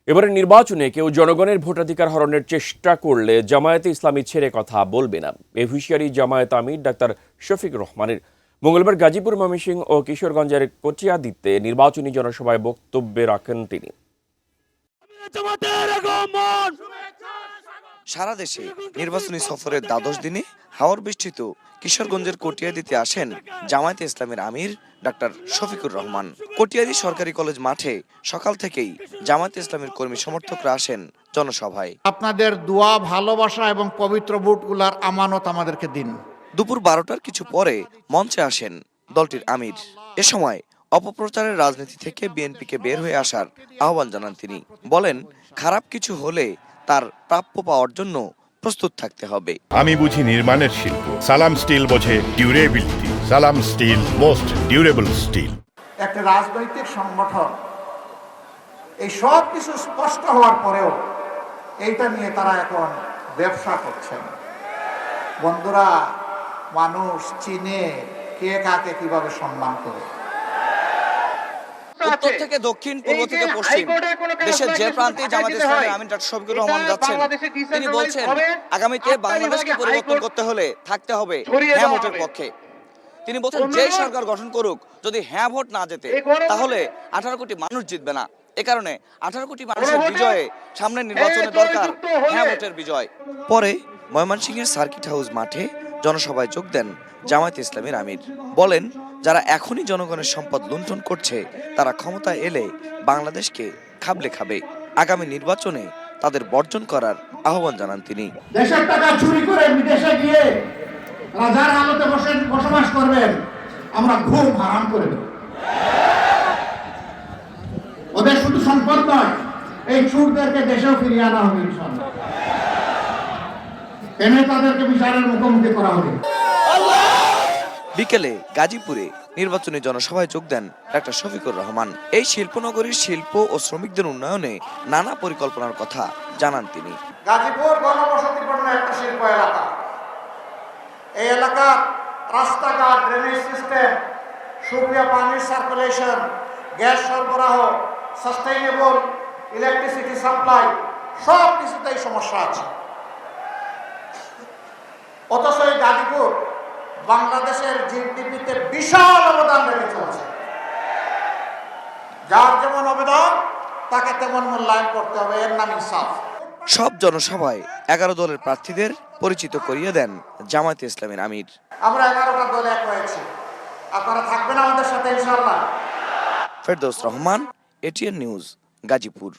এবারে নির্বাচনে কেউ জনগণের ভোটাধিকার হরণের চেষ্টা করলে জামায়াতে ইসলামী ছেড়ে কথা বলবে না, এ হুঁশিয়ারি জামায়াত আমির ডাক্তার শফিক রহমানের। মঙ্গলবার গাজীপুর, ময়মনসিংহ ও কিশোরগঞ্জের কচিয়াদীতে নির্বাচনী জনসভায় বক্তব্যে রাখেন তিনি। সারা দেশে নির্বাচনী সফরের দ্বাদশ দিনে হাওর বৃষ্টিত কিশোরগঞ্জের কটিয়াদীতে আসেন জামায়াতে ইসলামের আমির ডাক্তার শফিকুর রহমান। কটিয়াদী সরকারি কলেজ মাঠে সকাল থেকেই জামায়াতে ইসলামের কর্মী সমর্থকরা আসেন জনসভায়। আপনাদের দোয়া, ভালোবাসা এবং পবিত্র ভোটগুলার আমানত আমাদেরকে দিন। দুপুর 12টার কিছু পরে মঞ্চে আসেন দলটির আমির। এ সময় অপপ্রচারের রাজনীতি থেকে বিএনপিকে বের হয়ে আসার আহ্বান জানান তিনি। বলেন, খারাপ কিছু হলে তার প্রাপ্য পাওয়ার জন্য প্রস্তুত থাকতে হবে। আমি বুঝি নির্মাণের শিল্প, সালাম স্টিল বোঝে ডিউরেবিলিটি। সালাম স্টিল, মোস্ট ডিউরেবল স্টিল। একটা রাজনৈতিক সংগঠন এই সব কিছু স্পষ্ট হওয়ার পরেও এইটা নিয়ে তারা এখন ব্যবসা করছেন। বন্ধুরা, মানুষ চিনে কে কাকে কিভাবে সম্মান করে। উত্তর থেকে দক্ষিণ, পূর্ব থেকে পশ্চিম, দেশের যে প্রান্তে জামায়াতে ইসলামের আমির ডক্টর শফিকুর রহমান যাচ্ছেন, তিনি বলছেন আগামীতে বাংলাদেশকে পরিবর্তন করতে হলে থাকতে হবে হ্যাঁ ভোটের পক্ষে। তিনি বলছেন, যে সরকার গঠন করুক, যদি হ্যাঁ ভোট না জেতে তাহলে 18 কোটি মানুষ জিতবে না। এ কারণে 18 কোটি মানুষের বিজয়ে সামনের নির্বাচনে দরকার হ্যাঁ ভোটের বিজয়। পরে ময়মনসিংহের সার্কিট হাউস মাঠে জনসভায় যোগ দেন জামায়াতে ইসলামের আমির। বলেন, যারা এখনই জনগণের সম্পদ লুণ্ঠন করছে তারা ক্ষমতায় এলে বাংলাদেশকে খাবলে খাবে। আগামী নির্বাচনে তাদের বর্জন করার আহ্বান জানান তিনি। দেশের টাকা চুরি করে বিদেশে গিয়ে রাজার আলোতে বসবাস করবেন, আমরা ঘুম হারাম করে দেব। ওদের শুধু সম্পদ নয়, এই চুরদেরকে দেশেও ফিরিয়ে আনা হবে ইনশাআল্লাহ। এনে তাদেরকে বিচারের মুখোমুখি করা হবে। বিকেলে গাজীপুরে নির্বাচনী জনসভায় যোগ দেন ডাক্তার শফিকুর রহমান। এই শিল্পনগরীর শিল্প ও শ্রমিকদের উন্নয়নে নানা পরিকল্পনার কথা জানান তিনি। গাজীপুর ঘনবসতিপূর্ণ একটা শিল্প এলাকা। এই এলাকার রাস্তাঘাট, ড্রেনেজ সিস্টেম, সুক্রিয়া পানির সার্কুলেশন, গ্যাস সরবরাহ, সাস্টেইনেবল ইলেকট্রিসিটি সাপ্লাই, সব কিছুতেই সমস্যা আছে। অথচ এই গাজীপুর বাংলাদেশের জিডিপিতে বিশাল অবদান রেখে চলছে। যার যেমন অবদান তাকে তেমন মূল্যায়ন করতে হবে, এর নাম ইনসাফ। সব জনসভায় 11 দলের প্রার্থীদের পরিচিত করিয়ে দেন জামায়াতে ইসলামের আমির। আমরা 11টা দল এক হয়েছি, আপনারা থাকবেন আমাদের সাথে ইনশাআল্লাহ। Ferdous Rahman, ATN news, Gazipur.